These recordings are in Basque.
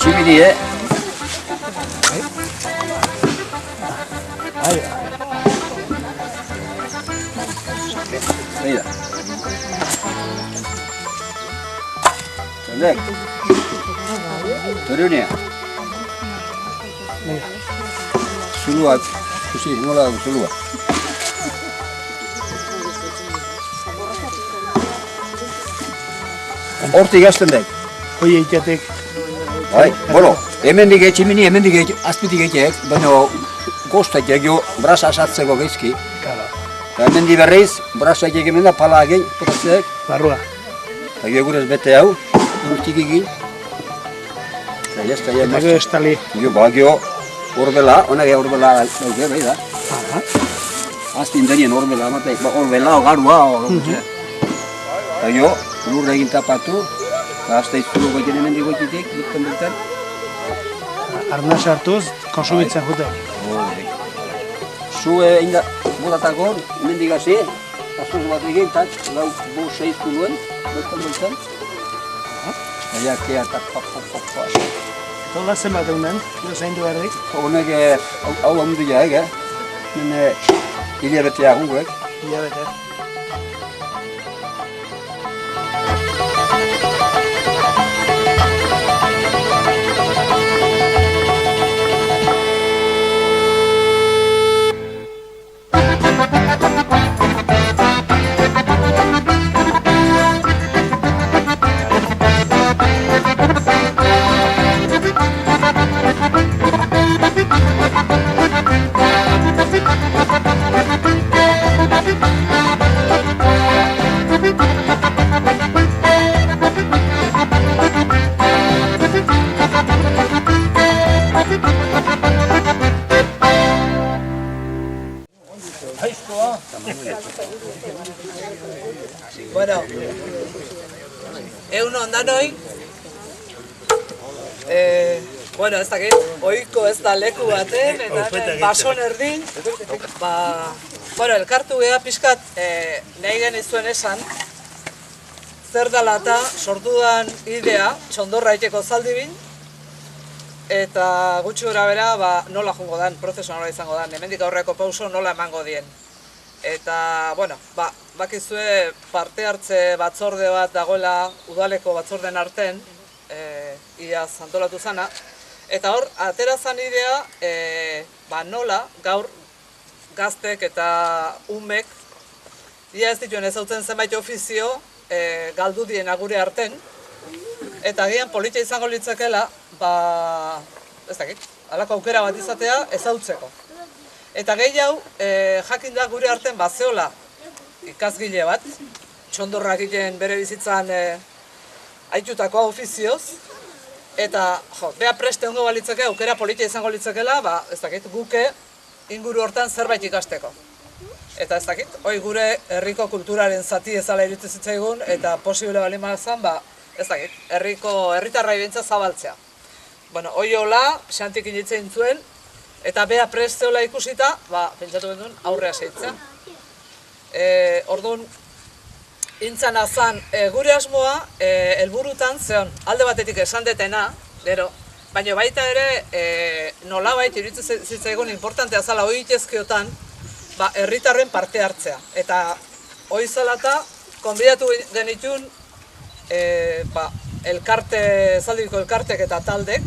Chiminiye. Mira. Çöndek. Görüyor ne? Sulu at. Kusi, nola sulu at. Orta yaştındayım. Oye, ikatek. Bai, bueno, hemendik etximini, hemendik azpitik etxeek, baina kostak egio brasa sartzeko gaizki. Eta hemendik berriz, brasa egin hemen da pala egin, potazek. Barrua. Eta gurez bete hau, guztik egin. Eta jazta egin. Eta gero estali. Gio, horbela, honak horbela dauke, bai da. Azpin denien horbela, amatek, horbela, garua, eta gio, lurra egin tapatu, hasta izturu goiten hemendik goititek, dikten bertan. Arna sartuz, konsumitzen jute. Zu egin da, botatako, hemendik hasi, azuz bat egin, eta lau, bo, seiz kuluen, bertan bertan. Aiakea eta pa. Tola zenbat egunen, zaindu behar Honek, hau amundu jaek, Hemen hilabetea gunguek. Hilabete. Bueno, egun ondanoi, bueno, ez dakit, ohiko ez da leku baten, eta bason erdin, bueno, elkartu geha pixkat nahi genizuen esan, zer dela eta sortudan idea, txondorra iteko zaldibin, eta gutxi gora bera, nola jungo dan, prozesu nola izango dan, hemendik aurreko pauso nola emango dien. Eta, bueno, bakizue parte hartze batzorde bat dagoela udaleko batzorden arten, iaz antolatu zana, eta hor, atera zan idea, nola gaur gaztek eta umek, ia ez dituen ezautzen zenbait ofizio, galdu diena gure arten, eta gian politia izango litzakela, ez dakit, halako aukera bat izatea ezautzeko. Eta gehiago, jakin da gure arten bazeola ikasgile bat, txondorrak egiten bere bizitzan aitutako ofizioz, eta beha preste ongo balitzake, aukera politia izango litzakela, ez dakit, guke inguru hortan zerbait ikasteko. Eta ez dakit, hoi gure herriko kulturaren zati ezala iruditzen zitzaigun, eta posible bali mazan, ez dakit, herritarrai bentsa zabaltzea. Bueno, hoi hola, xantik initzen zuen, eta beha presteola ikusita, pentsatu gendun aurrea seitzea. Orduan, intzan azan, gure asmoa, helburutan zeon, alde batetik esan detena, baina baita ere, nolabait iruditzen zitzaigun importantea zala hori itezkiotan, herritarren parte hartzea. Eta hori zalata, konbidatu genitun, zaldibiko elkartek eta taldek,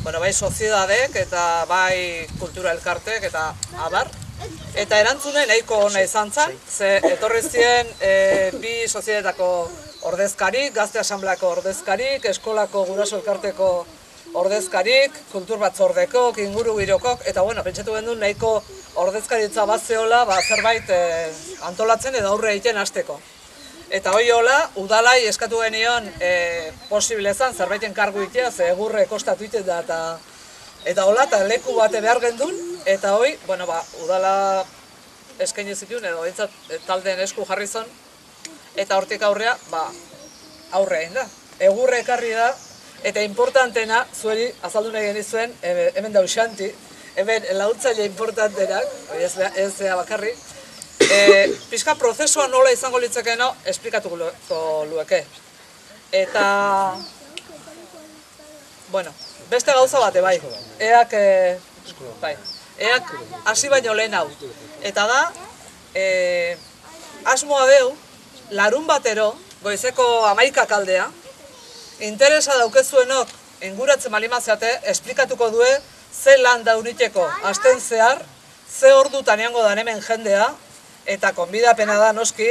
bai soziedadek eta bai kultura elkartek eta abar. Eta erantzunen nahiko ona izan zen, ze etorri ziren bi soziedetako ordezkarik, gazte asambleako ordezkarik, eskolako guraso elkarteko ordezkarik, kultur batzordeko, ingurugirokok, eta bueno, pentsatu genuen nahiko ordezkaritza bat zehola zerbait antolatzen edo aurre egiten hasteko. Eta hori hola, udalai eskatu genion posible zan zerbaiten kargu itea, ze egurre kostatu iten da, eta hola, eta leku bate behar gendun, eta hori, bueno, udala eskaini zituen, edo bintzat taldeen esku jarri zon, eta hortik aurrea, aurre egin da. Egurre ekarri da, eta importantena, zueri azaldu nahi genizuen, hemen da Uxanti, hemen laguntzaile importantenak, ez zea bakarri, pixka prozesua nola izango litzakeeno esplikatuko lueke. Eta, bueno, beste gauza bate bai, eak hasi baino lehen hau. Eta da, asmoa deu, larun batero, goizeko 11 aldea, interesa daukezuenok inguratzen balimazeate, esplikatuko due ze lan dauniteko asten zehar, ze ordutan eango dan hemen jendea, eta konbidapena da noski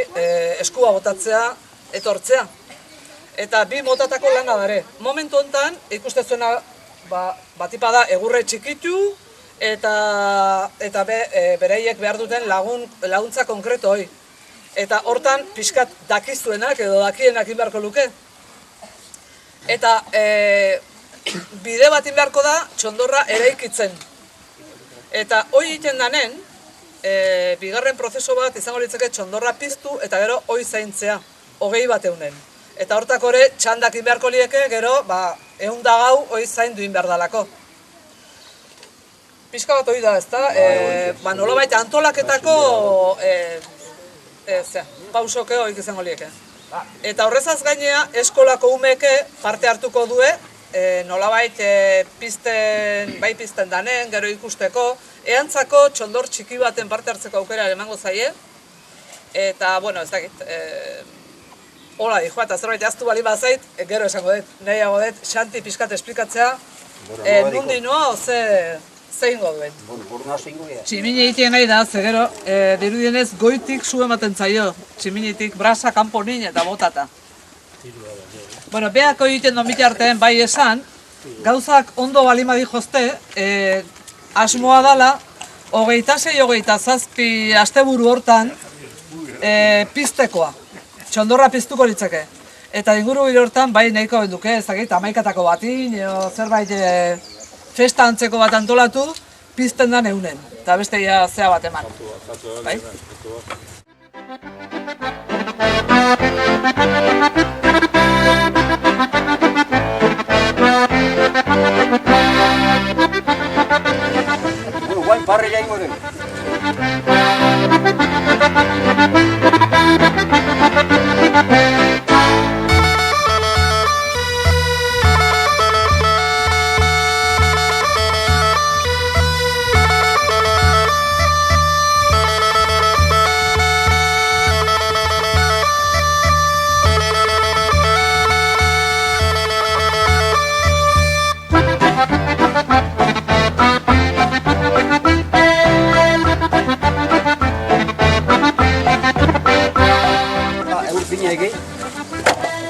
eskua botatzea etortzea. Eta bi motatako lana dare. Momentu hontan ikustezuena batipa da egurre txikitu eta bereiek behar duten laguntza konkreto hoi. Eta hortan pixkat dakizuenak edo dakienak inbeharko luke. Eta bide bat inbeharko da txondorra eraikitzen. Eta hoi egiten danen, bigarren prozeso bat izango litzake txondorra piztu eta gero hoi zaintzea, 20 bat eunen. Eta hortak ore txandak inbeharko lieke gero 100 gau hoi zaindu inbehar dalako. Pixka bat hori da, ezta? Nolabait antolaketako pausoke hoik izango lieke. Eta horrezaz gainea eskolako umeke parte hartuko due, nolabait bai pizten danen, gero ikusteko, eantzako txondor txiki baten parte hartzeko aukera emango zaie. Eta, bueno, ez dakit, hola dijoa, eta zerbait jaztu bali bazait, gero esango dut, nahiago dut, Xanti pixkat esplikatzea, nundi noa, ze ingo duen. Tximini egiten nahi da, ze gero, dirudienez goitik zu ematen zaio, tximinitik brasa kanpo nin eta botata. Bueno, beako egiten domite artean bai esan, gauzak ondo balima dijozte, asmoa dala, 26-27 asteburu hortan piztekoa, txondorra piztuko litzake. Eta inguru hortan bai nahiko benduke, ezagit, 11-atako batin, zerbait festa antzeko bat antolatu, pizten da neunen, eta beste zea bat eman. Bai? Bueno, guain parrilla ingo dugu.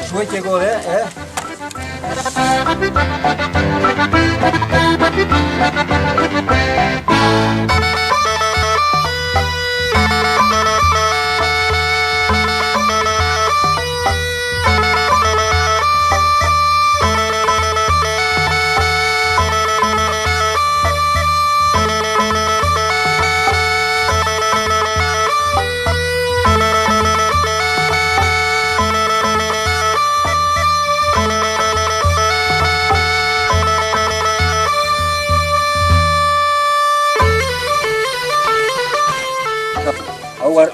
Suetxeko de,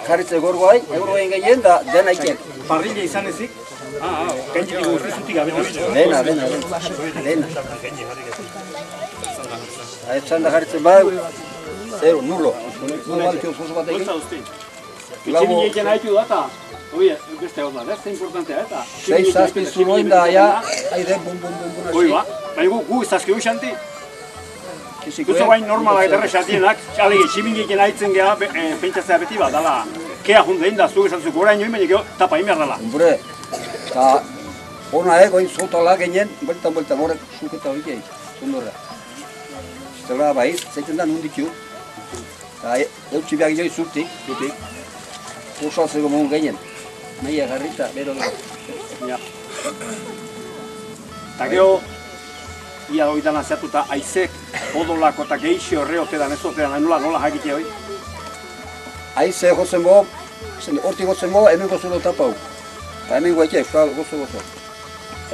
jarritze gorgoai, euroen gehien da dena iken. Parrilla izan ezik? Gainditik guztizutik gabe Dena. Txanda jarritzen bai, zero, nulo. Nulo bat oso bat egin. Itxemin egiten haitu data? Oie, beste hor da, beste importantea eta. 6-7 zuloin da, ja, haide, bum. Oi ba, gu izazkegu Xanti. Guzo bain normalak eta errexatienak, alege, itxemin egiten haitzen geha, pentsatzea beti bat, dala, kea jundein da, zuk esan zuk orain join, baina tapa inbehar dala. Hombre, Eta hona egoin zotala ginen, bueltan horrek suketa hori gehi, zundurra. Zela bai, zaiten da nunditu. Eta eutsi behar gehi zurtik, dutik. Osaltzeko mogun ginen. Naia garrita, bero dugu. Ja. Eta gero, ia hoitan aziatuta, aizek odolako eta geixi horre otedan, ez otedan, nola jakitea hoi? Aize gozen bo, hortik gozen bo, hemen gozen bo tapau. Eta hemen guaitea, euskal gozo.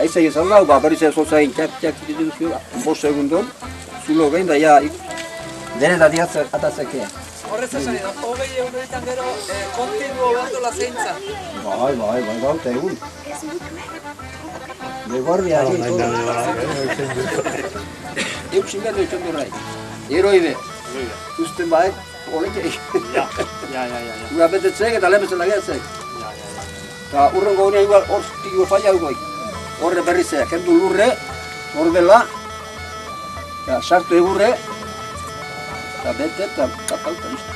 Aize gizan lau, berriz ez gozain, txak, dituzio, 5 segundon, zulo gehin da, ja, denetatik atatzekea. Horrez esan edo, 20 euroetan gero kontinuo behar dola zeintza. Bai, gauta egun. De guardia aquí, todo. Eutxin behar dut txondurrai. Eroide. Usten baek, oleke. Ja. Gura betetzek eta lehemetzen lageatzek. Eta urrengo honean igual hor tiko falla hugoi. Horre berrizea, kendu lurre, horbela, sartu egurre, eta bete eta tapauta, listo.